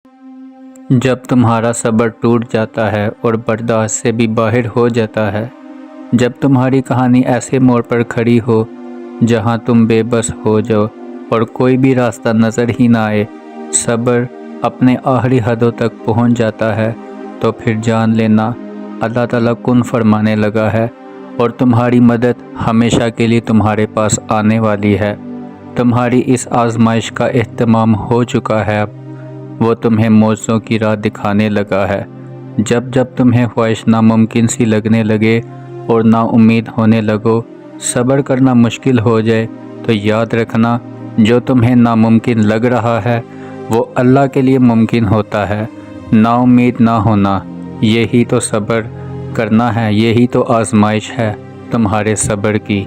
جب تمہارا صبر ٹوٹ جاتا ہے اور برداشت سے بھی باہر ہو جاتا ہے، جب تمہاری کہانی ایسے موڑ پر کھڑی ہو جہاں تم بے بس ہو جاؤ اور کوئی بھی راستہ نظر ہی نہ آئے، صبر اپنے آخری حدوں تک پہنچ جاتا ہے، تو پھر جان لینا اللہ تعالیٰ کن فرمانے لگا ہے اور تمہاری مدد ہمیشہ کے لیے تمہارے پاس آنے والی ہے۔ تمہاری اس آزمائش کا اہتمام ہو چکا ہے، اب وہ تمہیں معجزوں کی راہ دکھانے لگا ہے۔ جب جب تمہیں خواہش ناممکن سی لگنے لگے اور نا امید ہونے لگو، صبر کرنا مشکل ہو جائے، تو یاد رکھنا جو تمہیں ناممکن لگ رہا ہے وہ اللہ کے لیے ممکن ہوتا ہے۔ نا امید نہ ہونا، یہی تو صبر کرنا ہے، یہی تو آزمائش ہے تمہارے صبر کی۔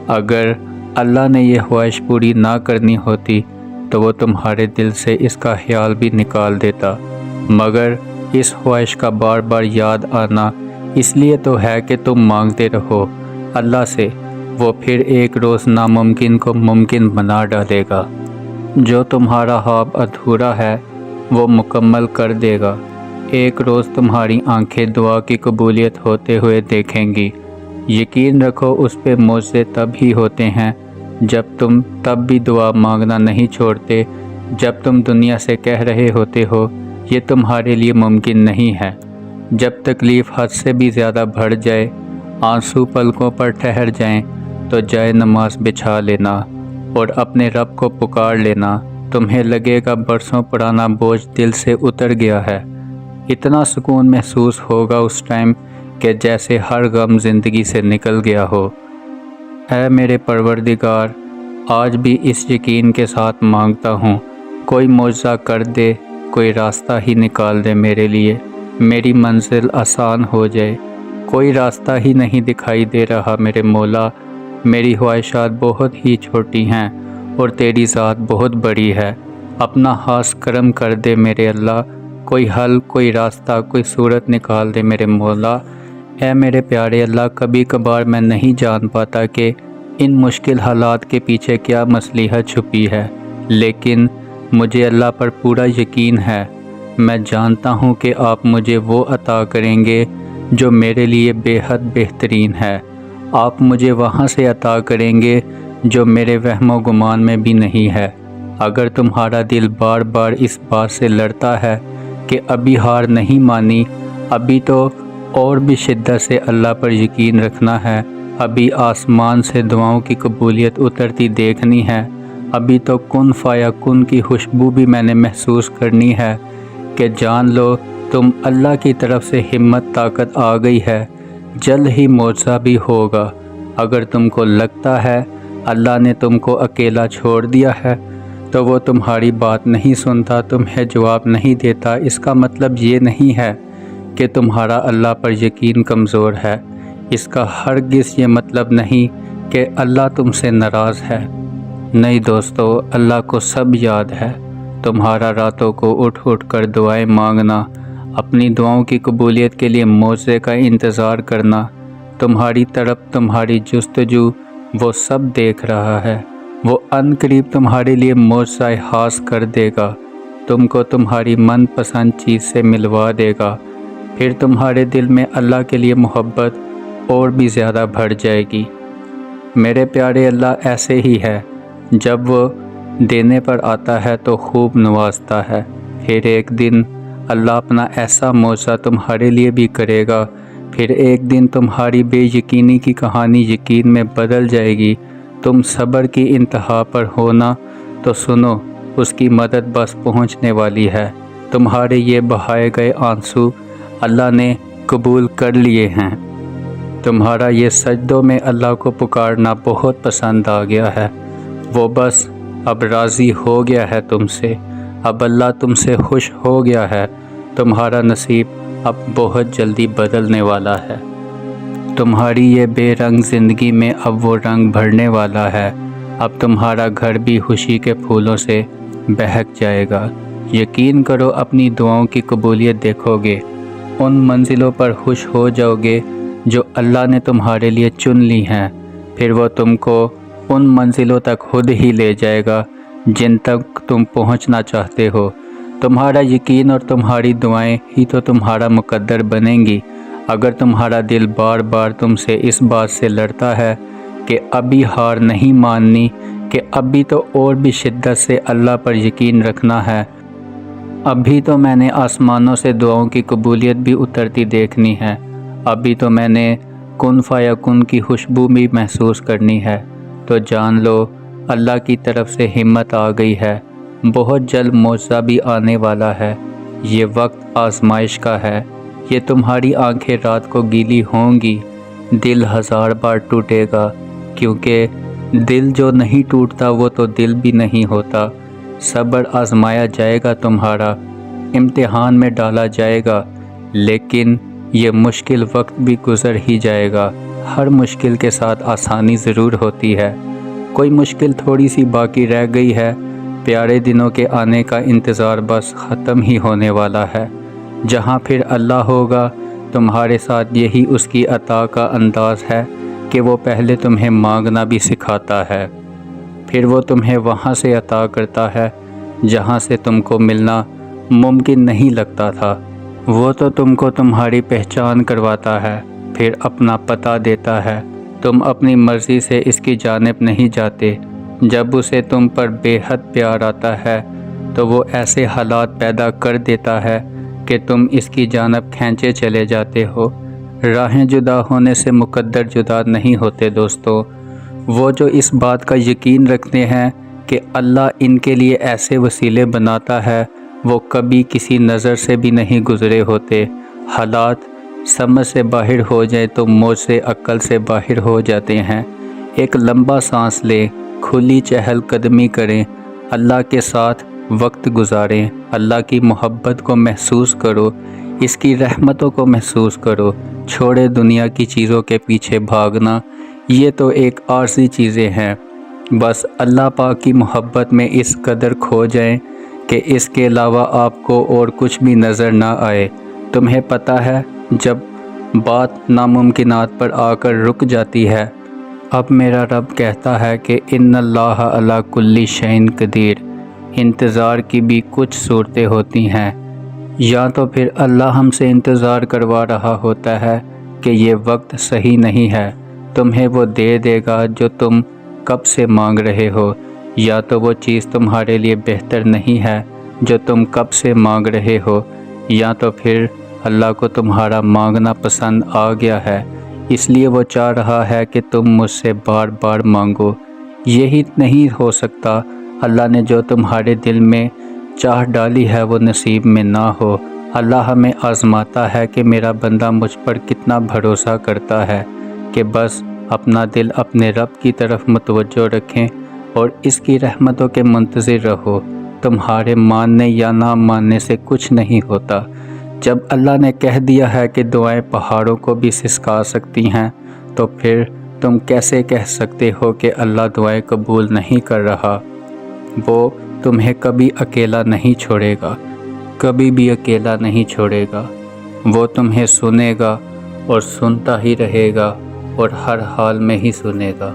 اگر اللہ نے یہ خواہش پوری نہ کرنی ہوتی تو وہ تمہارے دل سے اس کا خیال بھی نکال دیتا، مگر اس خواہش کا بار بار یاد آنا اس لیے تو ہے کہ تم مانگتے رہو اللہ سے، وہ پھر ایک روز ناممکن کو ممکن بنا ڈالے گا۔ جو تمہارا خواب ادھورا ہے وہ مکمل کر دے گا۔ ایک روز تمہاری آنکھیں دعا کی قبولیت ہوتے ہوئے دیکھیں گی۔ یقین رکھو اس پہ معجزے تب ہی ہوتے ہیں جب تم تب بھی دعا مانگنا نہیں چھوڑتے، جب تم دنیا سے کہہ رہے ہوتے ہو یہ تمہارے لیے ممکن نہیں ہے، جب تکلیف حد سے بھی زیادہ بڑھ جائے، آنسو پلکوں پر ٹھہر جائیں، تو جائے نماز بچھا لینا اور اپنے رب کو پکار لینا۔ تمہیں لگے گا برسوں پرانا بوجھ دل سے اتر گیا ہے، اتنا سکون محسوس ہوگا اس ٹائم کہ جیسے ہر غم زندگی سے نکل گیا ہو۔ اے میرے پروردگار، آج بھی اس یقین کے ساتھ مانگتا ہوں، کوئی معجزہ کر دے، کوئی راستہ ہی نکال دے میرے لیے، میری منزل آسان ہو جائے۔ کوئی راستہ ہی نہیں دکھائی دے رہا میرے مولا، میری خواہشات بہت ہی چھوٹی ہیں اور تیری ذات بہت بڑی ہے۔ اپنا خاص کرم کر دے میرے اللہ، کوئی حل، کوئی راستہ، کوئی صورت نکال دے میرے مولا۔ اے میرے پیارے اللہ، کبھی کبھار میں نہیں جان پاتا کہ ان مشکل حالات کے پیچھے کیا مصلحت چھپی ہے، لیکن مجھے اللہ پر پورا یقین ہے۔ میں جانتا ہوں کہ آپ مجھے وہ عطا کریں گے جو میرے لیے بے حد بہترین ہے۔ آپ مجھے وہاں سے عطا کریں گے جو میرے وہم و گمان میں بھی نہیں ہے۔ اگر تمہارا دل بار بار اس بات سے لڑتا ہے کہ ابھی ہار نہیں مانی، ابھی تو اور بھی شدت سے اللہ پر یقین رکھنا ہے، ابھی آسمان سے دعاؤں کی قبولیت اترتی دیکھنی ہے، ابھی تو کن فایا کن کی خوشبو بھی میں نے محسوس کرنی ہے، کہ جان لو تم اللہ کی طرف سے ہمت طاقت آ گئی ہے، جلد ہی معجزہ بھی ہوگا۔ اگر تم کو لگتا ہے اللہ نے تم کو اکیلا چھوڑ دیا ہے تو وہ تمہاری بات نہیں سنتا، تمہیں جواب نہیں دیتا، اس کا مطلب یہ نہیں ہے کہ تمہارا اللہ پر یقین کمزور ہے، اس کا ہرگز یہ مطلب نہیں کہ اللہ تم سے ناراض ہے۔ نہیں دوستو، اللہ کو سب یاد ہے۔ تمہارا راتوں کو اٹھ اٹھ کر دعائیں مانگنا، اپنی دعاؤں کی قبولیت کے لیے معجزے کا انتظار کرنا، تمہاری طرف تمہاری جستجو وہ سب دیکھ رہا ہے۔ وہ ان قریب تمہارے لیے معجزہ خاص کر دے گا، تم کو تمہاری من پسند چیز سے ملوا دے گا، پھر تمہارے دل میں اللہ کے لیے محبت اور بھی زیادہ بڑھ جائے گی۔ میرے پیارے اللہ ایسے ہی ہے، جب وہ دینے پر آتا ہے تو خوب نوازتا ہے، پھر ایک دن اللہ اپنا ایسا معجزہ تمہارے لیے بھی کرے گا، پھر ایک دن تمہاری بے یقینی کی کہانی یقین میں بدل جائے گی۔ تم صبر کی انتہا پر ہونا تو سنو، اس کی مدد بس پہنچنے والی ہے۔ تمہارے یہ بہائے گئے آنسو اللہ نے قبول کر لیے ہیں۔ تمہارا یہ سجدوں میں اللہ کو پکارنا بہت پسند آ گیا ہے، وہ بس اب راضی ہو گیا ہے تم سے، اب اللہ تم سے خوش ہو گیا ہے۔ تمہارا نصیب اب بہت جلدی بدلنے والا ہے۔ تمہاری یہ بے رنگ زندگی میں اب وہ رنگ بھرنے والا ہے، اب تمہارا گھر بھی خوشی کے پھولوں سے بہک جائے گا۔ یقین کرو، اپنی دعاؤں کی قبولیت دیکھو گے، ان منزلوں پر خوش ہو جاؤ گے جو اللہ نے تمہارے لیے چن لی ہیں، پھر وہ تم کو ان منزلوں تک خود ہی لے جائے گا جن تک تم پہنچنا چاہتے ہو۔ تمہارا یقین اور تمہاری دعائیں ہی تو تمہارا مقدر بنیں گی۔ اگر تمہارا دل بار بار تم سے اس بات سے لڑتا ہے کہ ابھی ہار نہیں ماننی، کہ ابھی تو اور بھی شدت سے اللہ پر یقین رکھنا ہے، ابھی تو میں نے آسمانوں سے دعاؤں کی قبولیت بھی اترتی دیکھنی ہے، ابھی تو میں نے کن فیکن کی خوشبو بھی محسوس کرنی ہے، تو جان لو اللہ کی طرف سے ہمت آ گئی ہے، بہت جلد معجزہ بھی آنے والا ہے۔ یہ وقت آزمائش کا ہے، یہ تمہاری آنکھیں رات کو گیلی ہوں گی، دل 1000 بار ٹوٹے گا، کیونکہ دل جو نہیں ٹوٹتا وہ تو دل بھی نہیں ہوتا۔ صبر آزمایا جائے گا تمہارا، امتحان میں ڈالا جائے گا، لیکن یہ مشکل وقت بھی گزر ہی جائے گا۔ ہر مشکل کے ساتھ آسانی ضرور ہوتی ہے، کوئی مشکل تھوڑی سی باقی رہ گئی ہے، پیارے دنوں کے آنے کا انتظار بس ختم ہی ہونے والا ہے۔ جہاں پھر اللہ ہوگا تمہارے ساتھ، یہی اس کی عطا کا انداز ہے کہ وہ پہلے تمہیں مانگنا بھی سکھاتا ہے، پھر وہ تمہیں وہاں سے عطا کرتا ہے جہاں سے تم کو ملنا ممکن نہیں لگتا تھا۔ وہ تو تم کو تمہاری پہچان کرواتا ہے، پھر اپنا پتہ دیتا ہے، تم اپنی مرضی سے اس کی جانب نہیں جاتے۔ جب اسے تم پر بے حد پیار آتا ہے تو وہ ایسے حالات پیدا کر دیتا ہے کہ تم اس کی جانب کھینچے چلے جاتے ہو۔ راہیں جدا ہونے سے مقدر جدا نہیں ہوتے دوستو۔ وہ جو اس بات کا یقین رکھتے ہیں کہ اللہ ان کے لیے ایسے وسیلے بناتا ہے، وہ کبھی کسی نظر سے بھی نہیں گزرے ہوتے۔ حالات سمجھ سے باہر ہو جائیں تو موج سے عقل سے باہر ہو جاتے ہیں۔ ایک لمبا سانس لیں، کھلی چہل قدمی کریں، اللہ کے ساتھ وقت گزاریں، اللہ کی محبت کو محسوس کرو، اس کی رحمتوں کو محسوس کرو، چھوڑے دنیا کی چیزوں کے پیچھے بھاگنا، یہ تو ایک عارضی چیزیں ہیں۔ بس اللہ پاک کی محبت میں اس قدر کھو جائیں کہ اس کے علاوہ آپ کو اور کچھ بھی نظر نہ آئے۔ تمہیں پتہ ہے جب بات ناممکنات پر آ کر رک جاتی ہے، اب میرا رب کہتا ہے کہ ان اللہ علی کل شیء قدیر، انتظار کی بھی کچھ صورتیں ہوتی ہیں۔ یا تو پھر اللہ ہم سے انتظار کروا رہا ہوتا ہے کہ یہ وقت صحیح نہیں ہے، تمہیں وہ دے دے گا جو تم کب سے مانگ رہے ہو، یا تو وہ چیز تمہارے لیے بہتر نہیں ہے جو تم کب سے مانگ رہے ہو، یا تو پھر اللہ کو تمہارا مانگنا پسند آ گیا ہے، اس لیے وہ چاہ رہا ہے کہ تم مجھ سے بار بار مانگو۔ یہی نہیں ہو سکتا اللہ نے جو تمہارے دل میں چاہ ڈالی ہے وہ نصیب میں نہ ہو۔ اللہ ہمیں آزماتا ہے کہ میرا بندہ مجھ پر کتنا بھروسہ کرتا ہے، کہ بس اپنا دل اپنے رب کی طرف متوجہ رکھیں اور اس کی رحمتوں کے منتظر رہو۔ تمہارے ماننے یا نہ ماننے سے کچھ نہیں ہوتا۔ جب اللہ نے کہہ دیا ہے کہ دعائیں پہاڑوں کو بھی سسکا سکتی ہیں، تو پھر تم کیسے کہہ سکتے ہو کہ اللہ دعائیں قبول نہیں کر رہا؟ وہ تمہیں کبھی اکیلا نہیں چھوڑے گا، کبھی بھی اکیلا نہیں چھوڑے گا۔ وہ تمہیں سنے گا اور سنتا ہی رہے گا، اور ہر حال میں ہی سنے گا۔